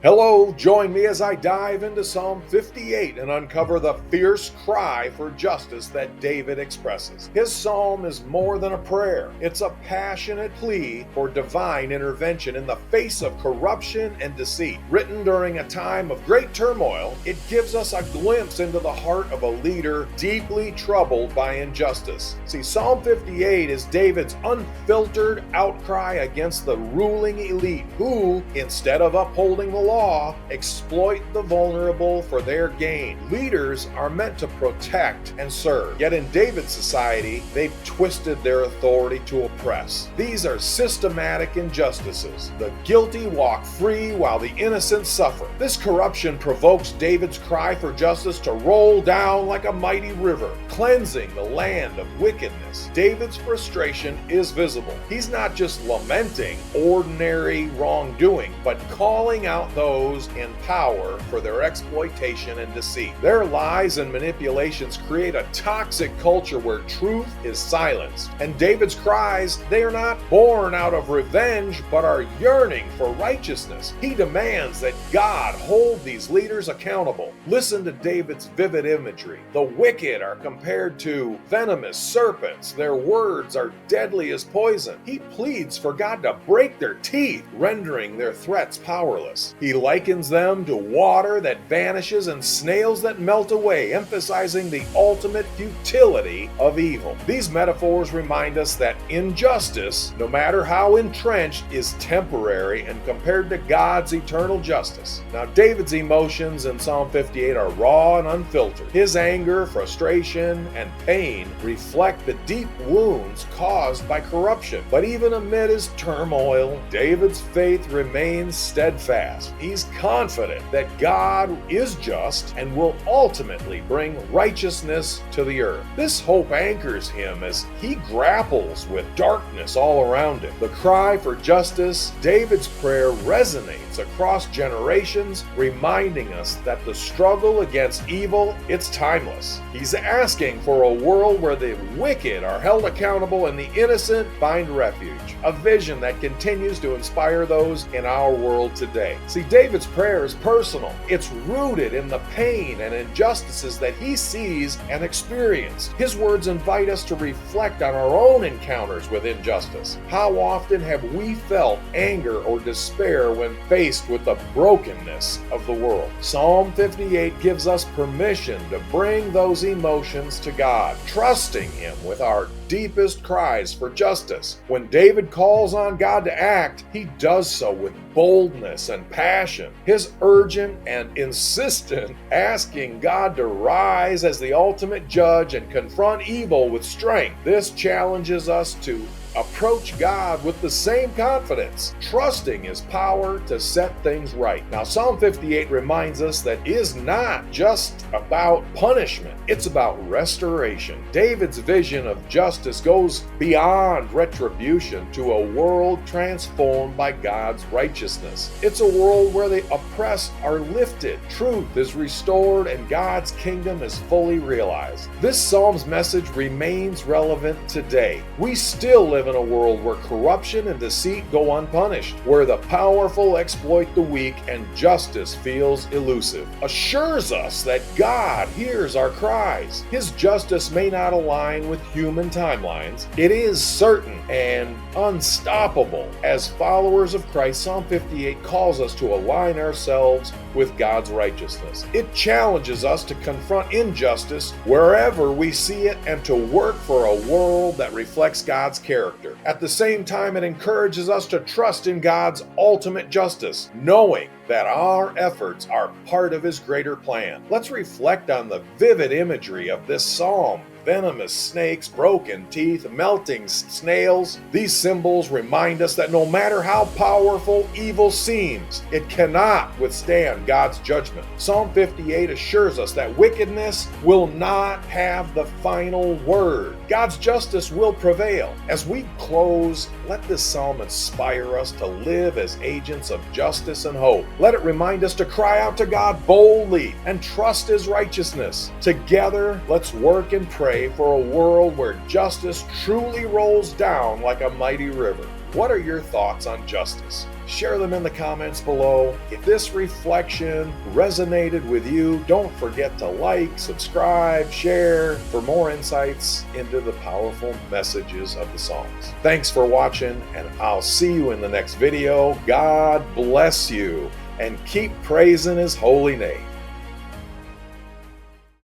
Hello, join me as I dive into Psalm 58 and uncover the fierce cry for justice that David expresses. His psalm is more than a prayer, it's a passionate plea for divine intervention in the face of corruption and deceit. Written during a time of great turmoil, it gives us a glimpse into the heart of a leader deeply troubled by injustice. See, Psalm 58 is David's unfiltered outcry against the ruling elite who, instead of upholding the law, exploit the vulnerable for their gain. Leaders are meant to protect and serve, yet in David's society, they've twisted their authority to oppress. These are systematic injustices. The guilty walk free while the innocent suffer. This corruption provokes David's cry for justice to roll down like a mighty river, cleansing the land of wickedness. David's frustration is visible. He's not just lamenting ordinary wrongdoing, but calling out those in power for their exploitation and deceit. Their lies and manipulations create a toxic culture where truth is silenced. And David's cries, they are not born out of revenge, but are yearning for righteousness. He demands that God hold these leaders accountable. Listen to David's vivid imagery. The wicked are compared to venomous serpents. Their words are deadly as poison. He pleads for God to break their teeth, rendering their threats powerless. He likens them to water that vanishes and snails that melt away, emphasizing the ultimate futility of evil. These metaphors remind us that injustice, no matter how entrenched, is temporary and compared to God's eternal justice. Now, David's emotions in Psalm 58 are raw and unfiltered. His anger, frustration, and pain reflect the deep wounds caused by corruption. But even amid his turmoil, David's faith remains steadfast. He's confident that God is just and will ultimately bring righteousness to the earth. This hope anchors him as he grapples with darkness all around him. The cry for justice, David's prayer, resonates across generations, reminding us that the struggle against evil, it's timeless. He's asking for a world where the wicked are held accountable and the innocent find refuge, a vision that continues to inspire those in our world today. See, David's prayer is personal. It's rooted in the pain and injustices that he sees and experiences. His words invite us to reflect on our own encounters with injustice. How often have we felt anger or despair when faced with the brokenness of the world? Psalm 58 gives us permission to bring those emotions to God, trusting Him with our deepest cries for justice. When David calls on God to act, he does so with boldness and passion. His urgent and insistent asking God to rise as the ultimate judge and confront evil with strength. This challenges us to approach God with the same confidence, trusting His power to set things right. Now, Psalm 58 reminds us that it is not just about punishment, it's about restoration. David's vision of justice goes beyond retribution to a world transformed by God's righteousness. It's a world where the oppressed are lifted, truth is restored, and God's kingdom is fully realized. This psalm's message remains relevant today. We still live in a world where corruption and deceit go unpunished, where the powerful exploit the weak and justice feels elusive. Assures us that God hears our cries. His justice may not align with human timelines. It is certain and unstoppable. As followers of Christ, Psalm 58 calls us to align ourselves with God's righteousness. It challenges us to confront injustice wherever we see it and to work for a world that reflects God's character. At the same time, it encourages us to trust in God's ultimate justice, knowing that our efforts are part of His greater plan. Let's reflect on the vivid imagery of this psalm. Venomous snakes, broken teeth, melting snails. These symbols remind us that no matter how powerful evil seems, it cannot withstand God's judgment. Psalm 58 assures us that wickedness will not have the final word. God's justice will prevail. As we close, let this psalm inspire us to live as agents of justice and hope. Let it remind us to cry out to God boldly and trust His righteousness. Together, let's work and pray for a world where justice truly rolls down like a mighty river. What are your thoughts on justice? Share them in the comments below. If this reflection resonated with you, don't forget to like, subscribe, share for more insights into the powerful messages of the Psalms. Thanks for watching, and I'll see you in the next video. God bless you, and keep praising His holy name.